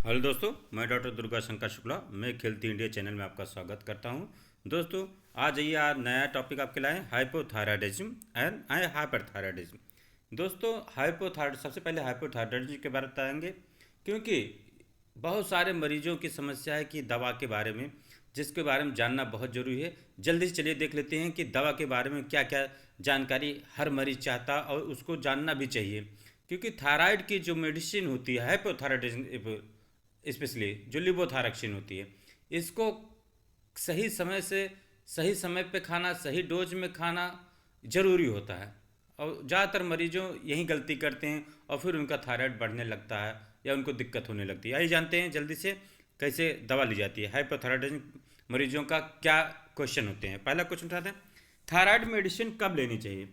Hello दोस्तों, मैं doctor Durga Shankar Shukla. मैं खेलती इंडिया चैनल में आपका स्वागत करता हूं। दोस्तों, आज ये नया टॉपिक आपके लाए हाइपोथायराइडिज्म एंड हाइपरथायराइडिज्म। दोस्तों, हाइपोथायराइड सबसे पहले हाइपोथायराइडिज्म के बारे में बताएंगे, क्योंकि बहुत सारे मरीजों की समस्या है कि दवा के बारे में, जिसके बारे में जानना बहुत ज़रूरी है। जल्दी से चलिए देख लेते हैं कि दवा के बारे में क्या क्या जानकारी हर मरीज चाहता और उसको जानना भी चाहिए। क्योंकि थायराइड की जो मेडिसिन होती है, हाइपोथायराइडिज्म स्पेशली जो लिवोथायरक्सिन होती है, इसको सही समय से सही समय पे खाना, सही डोज में खाना ज़रूरी होता है। और ज़्यादातर मरीजों यही गलती करते हैं और फिर उनका थायराइड बढ़ने लगता है या उनको दिक्कत होने लगती है। आइए जानते हैं जल्दी से कैसे दवा ली जाती है। हाइपोथायराइडिज्म मरीजों का क्या क्वेश्चन होते हैं। पहला क्वेश्चन उठाते हैं, थायराइड मेडिसिन कब लेनी चाहिए।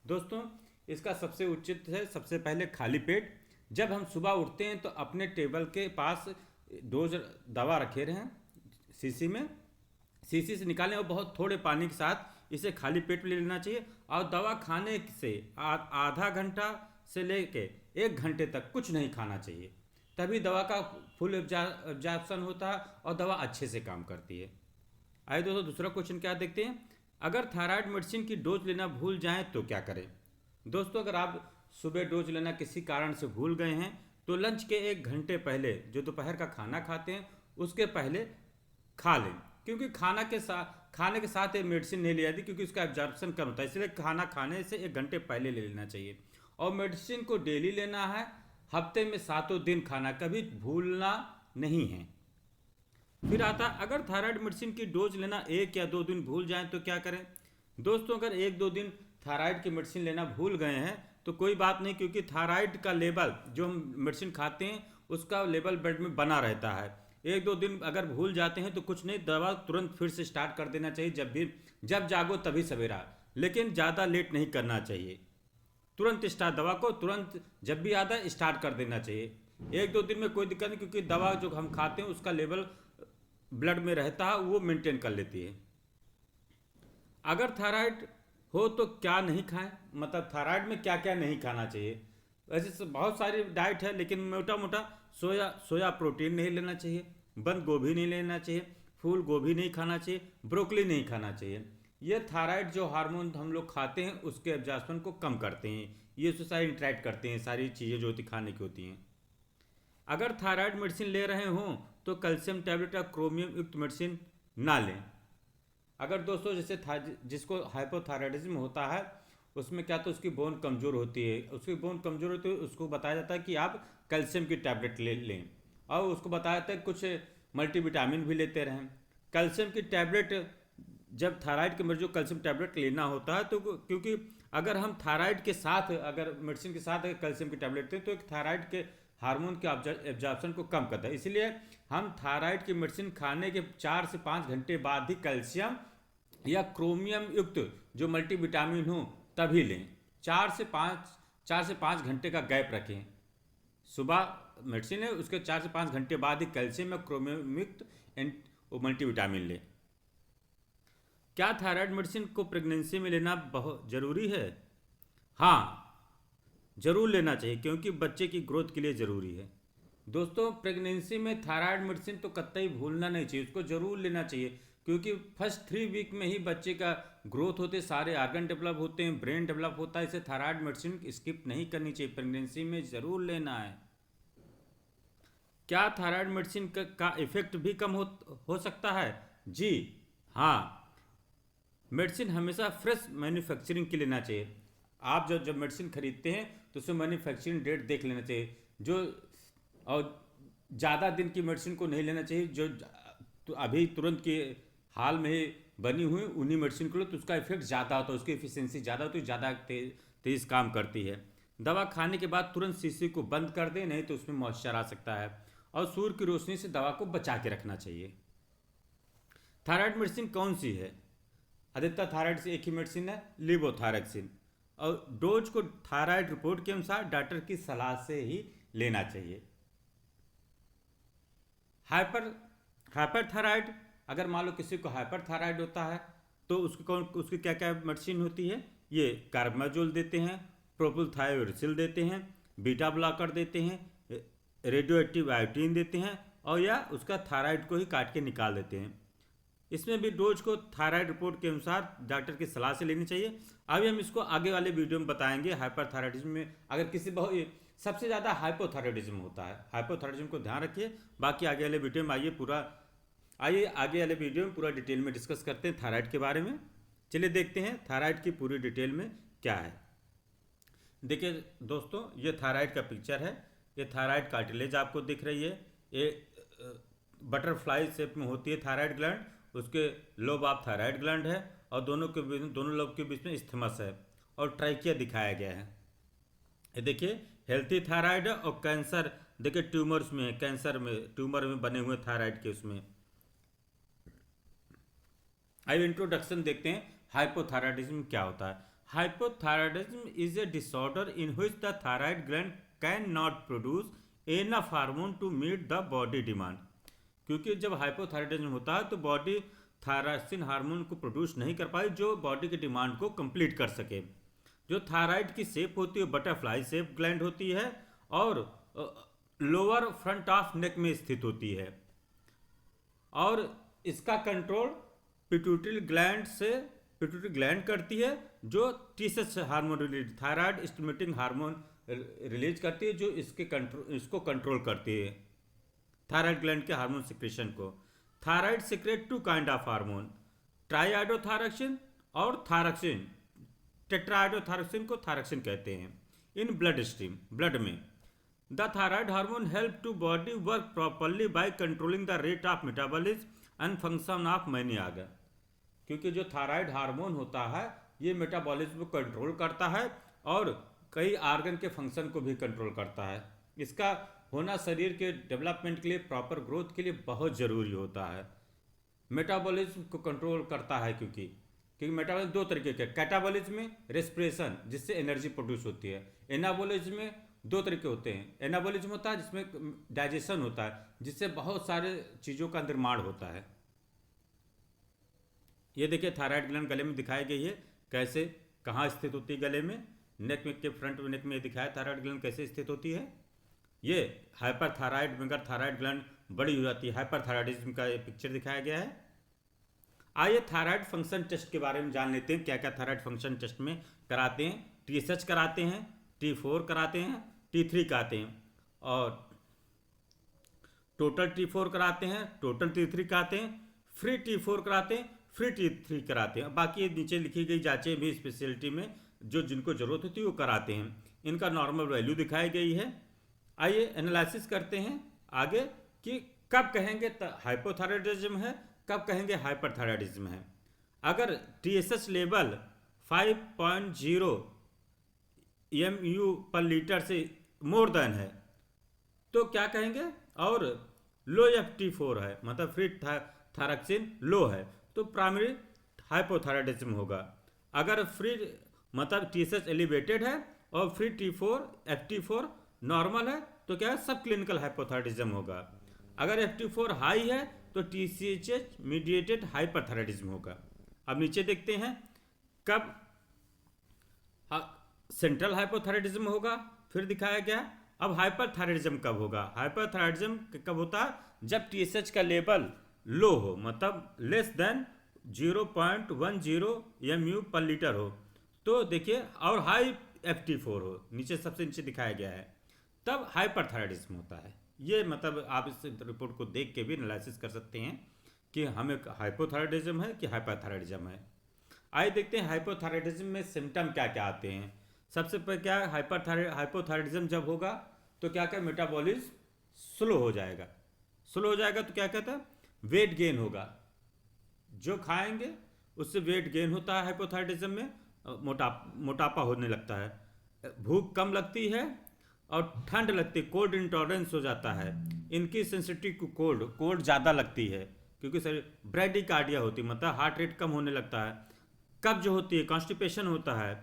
दोस्तों, इसका सबसे उचित है सबसे पहले खाली पेट। जब हम सुबह उठते हैं तो अपने टेबल के पास डोज दवा रखे रहें शीशी में, शीशी से निकालें और बहुत थोड़े पानी के साथ इसे खाली पेट में ले लेना चाहिए। और दवा खाने से आधा घंटा से लेके 1 घंटे तक कुछ नहीं खाना चाहिए, तभी दवा का फुल एब्जॉर्प्शन होता है और दवा अच्छे से काम करती है। आइए दोस्तों, दूसरा क्वेश्चन क्या देखते हैं, अगर थायराइड मेडिसिन की डोज लेना भूल जाएं तो क्या करें। दोस्तों, अगर आप सुबह डोज लेना किसी कारण से भूल गए हैं तो लंच के 1 घंटे पहले, जो दोपहर का खाना खाते हैं उसके पहले खा लें। क्योंकि खाने के साथ ये मेडिसिन नहीं ली जाती, क्योंकि उसका एब्जॉर्प्शन कम होता है, इसलिए खाना खाने से 1 घंटे पहले ले लेना चाहिए। और मेडिसिन को डेली लेना है, हफ्ते में 7 दिन खाना, कभी भूलना नहीं है। फिर आता है, अगर थायराइड मेडिसिन की डोज लेना 1 या 2 दिन भूल जाएं तो क्या करें। दोस्तों, अगर 1-2 दिन थायराइड की मेडिसिन लेना भूल गए हैं तो कोई बात नहीं, क्योंकि थायराइड का लेवल जो हम मेडिसिन खाते हैं उसका लेवल ब्लड में बना रहता है। 1-2 दिन अगर भूल जाते हैं तो कुछ नहीं, दवा तुरंत फिर से स्टार्ट कर देना चाहिए। जब जागो तभी सवेरा, लेकिन ज़्यादा लेट नहीं करना चाहिए। तुरंत स्टार्ट, दवा को तुरंत जब भी आता है स्टार्ट कर देना चाहिए। 1-2 दिन में कोई दिक्कत नहीं, क्योंकि दवा जो हम खाते हैं उसका लेवल ब्लड में रहता है, वो मेंटेन कर लेती है। अगर थायराइड हो तो क्या नहीं खाएं, मतलब थायराइड में क्या क्या नहीं खाना चाहिए। वैसे बहुत सारी डाइट है, लेकिन मोटा मोटा सोया प्रोटीन नहीं लेना चाहिए, बंद गोभी नहीं लेना चाहिए, फूल गोभी नहीं खाना चाहिए, ब्रोकली नहीं खाना चाहिए। ये थायराइड जो हार्मोन हम लोग खाते हैं उसके एब्जॉर्प्शन को कम करते हैं, ये उससे सारी इंटरेक्ट करते हैं, सारी चीज़ें जो होती खाने की होती हैं। अगर थायराइड मेडिसिन ले रहे हों तो कैल्शियम टैबलेट या क्रोमियम युक्त मेडिसिन ना लें। अगर दोस्तों जैसे जिसको हाइपोथायराइडिज्म होता है उसमें क्या, तो उसकी बोन कमज़ोर होती है, उसकी बोन कमज़ोर होती है, उसको बताया जाता है कि आप कैल्शियम की टैबलेट ले लें। और उसको बताया जाता है कुछ मल्टीविटामिन भी लेते रहें। कैल्शियम की टैबलेट, जब थायराइड के मरीजों को कैल्शियम टैबलेट लेना होता है तो क्योंकि अगर हम थायराइड के साथ, अगर मेडिसिन के साथ कैल्शियम की टैबलेट लेते हैं तो एक थायराइड के हार्मोन के एब्जॉर्प्शन को कम करता है, इसलिए हम थायराइड की मेडिसिन खाने के 4 से 5 घंटे बाद ही कैल्शियम या क्रोमियम युक्त जो मल्टीविटामिन हो तभी लें। 4 से 5 घंटे का गैप रखें। सुबह मेडिसिन है, उसके 4 से 5 घंटे बाद ही कैल्शियम या क्रोमियम युक्त मल्टीविटामिन लें। क्या थायराइड मेडिसिन को प्रेगनेंसी में लेना बहुत ज़रूरी है। हाँ, जरूर लेना चाहिए, क्योंकि बच्चे की ग्रोथ के लिए ज़रूरी है। दोस्तों, प्रेगनेंसी में थायराइड मेडिसिन तो कतई भूलना नहीं चाहिए, उसको ज़रूर लेना चाहिए, क्योंकि फर्स्ट 3 वीक में ही बच्चे का ग्रोथ होते, सारे आर्गन डेवलप होते हैं, ब्रेन डेवलप होता है। इसे थायराइड मेडिसिन स्किप नहीं करनी चाहिए, प्रेगनेंसी में ज़रूर लेना है। क्या थायराइड मेडिसिन का इफेक्ट भी कम हो सकता है। जी हाँ, मेडिसिन हमेशा फ्रेश मैन्युफैक्चरिंग की लेना चाहिए। आप जब मेडिसिन खरीदते हैं तो उसमें मैन्युफैक्चरिंग डेट देख लेना चाहिए। जो और ज़्यादा दिन की मेडिसिन को नहीं लेना चाहिए, जो तो अभी तुरंत के हाल में ही बनी हुई उन्हीं मेडिसिन को लो, तो उसका इफेक्ट ज़्यादा होता है, उसकी एफिशिएंसी ज़्यादा होती है, ज़्यादा तेज़ काम करती है। दवा खाने के बाद तुरंत शीशी को बंद कर दें, नहीं तो उसमें मॉइस्चर आ सकता है। और सूर्य की रोशनी से दवा को बचा के रखना चाहिए। थायराइड मेडिसिन कौन सी है। अधिकतर थायराइड से एक ही मेडिसिन है, लिवोथायरक्सिन। और डोज को थायराइड रिपोर्ट के अनुसार डॉक्टर की सलाह से ही लेना चाहिए। हाइपरथायराइड, अगर मान लो किसी को हाइपरथायराइड होता है तो उसकी क्या क्या मेडिसिन होती है। ये कार्बामेजोल देते हैं, प्रोपिलथायोरिसिल देते हैं, बीटा ब्लॉकर देते हैं, रेडियो एक्टिव आयोडीन देते हैं और या उसका थायराइड को ही काट के निकाल देते हैं। इसमें भी डोज को थायराइड रिपोर्ट के अनुसार डॉक्टर की सलाह से लेनी चाहिए। अभी हम इसको आगे वाले वीडियो में बताएंगे। हाइपरथायराइडिज्म में अगर किसी बहुत सबसे ज़्यादा हाइपोथायराइडिज्म होता है, हाइपोथायराइडिज्म को ध्यान रखिए। बाकी आगे वाले वीडियो में आइए आगे वाले वीडियो में पूरा डिटेल में डिस्कस करते हैं थायराइड के बारे में। चलिए देखते हैं थायराइड की पूरी डिटेल में क्या है। देखिए दोस्तों, ये थायराइड का पिक्चर है। ये थायराइड कार्टिलेज आपको दिख रही है। ये बटरफ्लाई शेप में होती है थायराइड ग्लैंड, उसके लोब ऑफ थायराइड ग्लैंड है और दोनों लोब के बीच में इस्थमस है और ट्राइकिया दिखाया गया है। ये देखिए हेल्थी थायराइड है और कैंसर देखिए ट्यूमर्स में है, कैंसर में ट्यूमर में बने हुए थायराइड के उसमें। आइए इंट्रोडक्शन देखते हैं हाइपोथायराइडिज्म क्या होता है। Hypothyroidism is a disorder in which the thyroid gland can not produce enough hormone to meet the body demand. क्योंकि जब हाइपोथायराइडिज्म होता है तो बॉडी थायराक्सिन हार्मोन को प्रोड्यूस नहीं कर पाई जो बॉडी की डिमांड को कंप्लीट कर सके। जो थायराइड की शेप होती है बटरफ्लाई शेप ग्लैंड होती है और लोअर फ्रंट ऑफ नेक में स्थित होती है और इसका कंट्रोल पिट्यूटरी ग्लैंड करती है जो TSH hormone release thyroid stimulating hormone release करती है जो इसको कंट्रोल करती है थायराइड ग्लैंड के हार्मोन सिक्रेशन को। Thyroid secrete two kind of hormone, triiodothyroxine और थायरक्सिन। टेट्राइडोथायरक्सिन को थायरक्सिन कहते हैं। इन ब्लड स्ट्रीम ब्लड में the thyroid hormone help to body work properly by controlling the rate of metabolism and function of many organ. क्योंकि जो thyroid hormone होता है ये मेटाबॉलिज्म को कंट्रोल करता है और कई आर्गन के फंक्शन को भी कंट्रोल करता है। इसका होना शरीर के डेवलपमेंट के लिए, प्रॉपर ग्रोथ के लिए बहुत ज़रूरी होता है। मेटाबॉलिज्म को कंट्रोल करता है क्योंकि मेटाबॉलिज्म दो तरीके के, कैटाबॉलिज्म में रेस्पिरेशन जिससे एनर्जी प्रोड्यूस होती है, एनाबॉलिज्म में दो तरीके होते हैं। एनाबॉलिज्म होता है जिसमें डाइजेशन होता है जिससे बहुत सारे चीज़ों का निर्माण होता है। ये देखिए थायराइड ग्लैंड गले में दिखाई गई है, कैसे कहाँ स्थित होती है गले में, नेक में के फ्रंट नेक में दिखाया थायराइड ग्लैंड कैसे स्थित होती है। ये हाइपरथायराइड में अगर थायराइड ग्लैंड बड़ी हो जाती है, हाइपरथायराइडिज्म का ये पिक्चर दिखाया गया है। आइए थायराइड फंक्शन टेस्ट के बारे में जान लेते हैं, क्या क्या थायराइड फंक्शन टेस्ट में कराते हैं। टीएसएच कराते हैं, T4 कराते हैं, T3 कराते हैं और टोटल T4 कराते हैं, टोटल T3 कराते हैं, फ्री T4 कराते हैं, फ्री T3 कराते हैं। बाकी नीचे लिखी गई जांचें भी स्पेशलिटी में जो जिनको जरूरत होती है वो कराते हैं। इनका नॉर्मल वैल्यू दिखाई गई है। आइए एनालिसिस करते हैं आगे कि कब कहेंगे हाइपोथायराइडिज्म है, कब कहेंगे हाइपरथायराइडिज्म है। अगर टीएसएच लेवल 5.0 mU/L से मोर देन है तो क्या कहेंगे, और लो FT4 है मतलब फ्री थायरक्सिन लो है तो प्राइमरी हाइपोथायराइडिज्म होगा। अगर फ्री मतलब टीएसएच एलिवेटेड है और फ्री FT4 नॉर्मल है तो क्या है सब क्लिनिकल हाइपोथायराइडिज्म होगा। अगर FT4 हाई है तो TCH मीडिएटेड हाइपरथायराइडिज्म होगा। अब नीचे देखते हैं कब सेंट्रल हाइपोथायराइडिज्म होगा, फिर दिखाया गया। अब हाइपरथायराइडिज्म कब होगा, हाइपरथायराइडिज्म कब होता है जब टीएसएच का लेवल लो हो मतलब लेस देन 0.10 mU/L हो तो देखिए, और हाई FT4 हो, नीचे सबसे नीचे दिखाया गया है, तब हाइपरथायराइडिज्म होता है। ये मतलब आप इस रिपोर्ट को देख के भी एनालिसिस कर सकते हैं कि हमें हाइपोथायराइडिज्म है कि हाइपरथायराइडिज्म है। आइए देखते हैं हाइपोथायराइडिज्म में सिम्टम क्या क्या आते हैं। सबसे पहले क्या है, हाइपोथायराइडिज्म जब होगा तो क्या क्या मेटाबॉलिज्म स्लो हो जाएगा। स्लो हो जाएगा तो क्या कहता है, वेट गेन होगा, जो खाएंगे उससे वेट गेन होता है। हाइपोथायराइडिज्म में मोटापा होने लगता है, भूख कम लगती है और ठंड लगती है, कोल्ड इंटॉलरेंस हो जाता है। इनकी सेंसिटिविटी को कोल्ड ज़्यादा लगती है क्योंकि शरीर ब्रैडिकार्डिया होती है मतलब हार्ट रेट कम होने लगता है। कब्ज होती है, कॉन्स्टिपेशन होता है,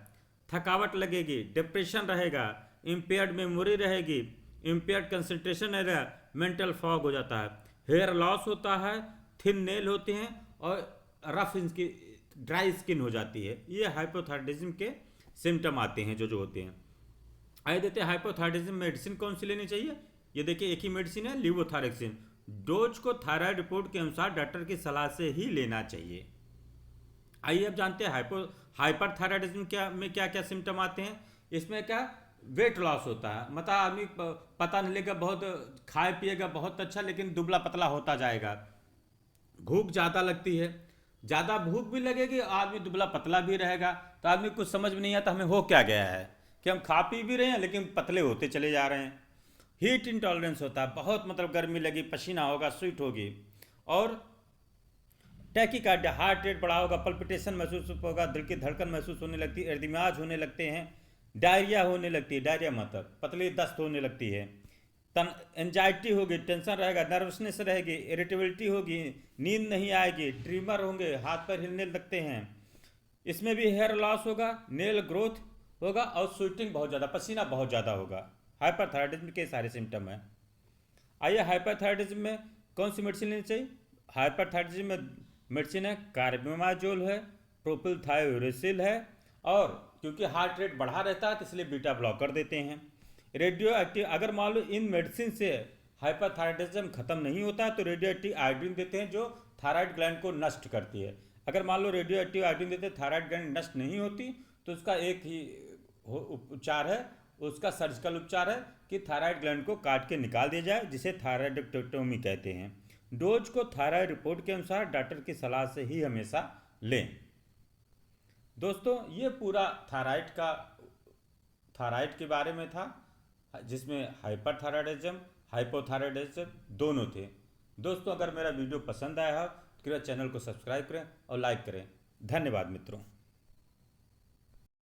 थकावट लगेगी, डिप्रेशन रहेगा, इम्पेयर्ड मेमोरी रहेगी, इम्पेयर्ड कंसंट्रेशन रहेगा, मेंटल फॉग हो जाता है, हेयर लॉस होता है, थिन नेल होते हैं और रफ इनकी ड्राई स्किन हो जाती है। ये हाइपोथायराइडिज्म के सिम्टम आते हैं जो होते हैं। आइए देते हैं हाइपोथायराइडिज्म मेडिसिन कौन सी लेनी चाहिए। ये देखिए एक ही मेडिसिन है, लीवोथायरॉक्सिन। डोज को थायराइड रिपोर्ट के अनुसार डॉक्टर की सलाह से ही लेना चाहिए। आइए अब जानते हैं हाइपरथायराइडिज्म में क्या क्या सिम्टम आते हैं। इसमें क्या, वेट लॉस होता है, मतलब आदमी पता नहीं लगेगा, बहुत खाए पिएगा बहुत अच्छा लेकिन दुबला पतला होता जाएगा। भूख ज़्यादा लगती है, ज़्यादा भूख भी लगेगी, आदमी दुबला पतला भी रहेगा। तो आदमी कुछ समझ में नहीं आता हमें हो क्या गया है, कि हम खा पी भी रहे हैं लेकिन पतले होते चले जा रहे हैं। हीट इंटॉलरेंस होता है, बहुत मतलब गर्मी लगी, पसीना होगा, स्वेट होगी। और टैकीकार्डिया, हार्ट रेट बढ़ा होगा, पल्पिटेशन महसूस होगा, दिल की धड़कन महसूस होने लगती है, एर्दिमाज होने लगते हैं, डायरिया होने लगती है, डायरिया मतलब पतली दस्त होने लगती है, एंजाइटी होगी, टेंशन रहेगा, नर्वसनेस रहेगी, इरिटेबिलिटी होगी, नींद नहीं आएगी, ट्रीमर होंगे, हाथ पैर हिलने लगते हैं। इसमें भी हेयर लॉस होगा, नेल ग्रोथ होगा और स्वेटिंग बहुत ज़्यादा, पसीना बहुत ज़्यादा होगा। हाइपरथायराइडिज्म के सारे सिम्टम हैं। आइए हाइपरथायराइडिज्म में कौन सी मेडिसिन लेनी चाहिए। हाइपरथायराइडिज्म में मेडिसिन है कार्बिमाजोल है, प्रोपिलथायोरेसिल है, और क्योंकि हार्ट रेट बढ़ा रहता है तो इसलिए बीटा ब्लॉकर देते हैं। रेडियो एक्टिव, अगर मान लो इन मेडिसिन से हाइपरथायराइडिज्म खत्म नहीं होता तो रेडियो एक्टिव आयोडीन देते हैं जो थायराइड ग्लैंड को नष्ट करती है। अगर मान लो रेडियो एक्टिव आयोडीन देते थायराइड ग्लैंड नष्ट नहीं होती तो उसका एक ही उपचार है, उसका सर्जिकल उपचार है कि थायराइड ग्लैंड को काट के निकाल दिया जाए, जिसे थायराइडेक्टोमी कहते हैं। डोज को थायराइड रिपोर्ट के अनुसार डॉक्टर की सलाह से ही हमेशा लें। दोस्तों ये पूरा थायराइड के बारे में था, जिसमें हाइपरथायराइडिज्म हाइपोथायराइडिज्म दोनों थे। दोस्तों अगर मेरा वीडियो पसंद आया हो तो कृपया चैनल को सब्सक्राइब करें और लाइक करें। धन्यवाद मित्रों।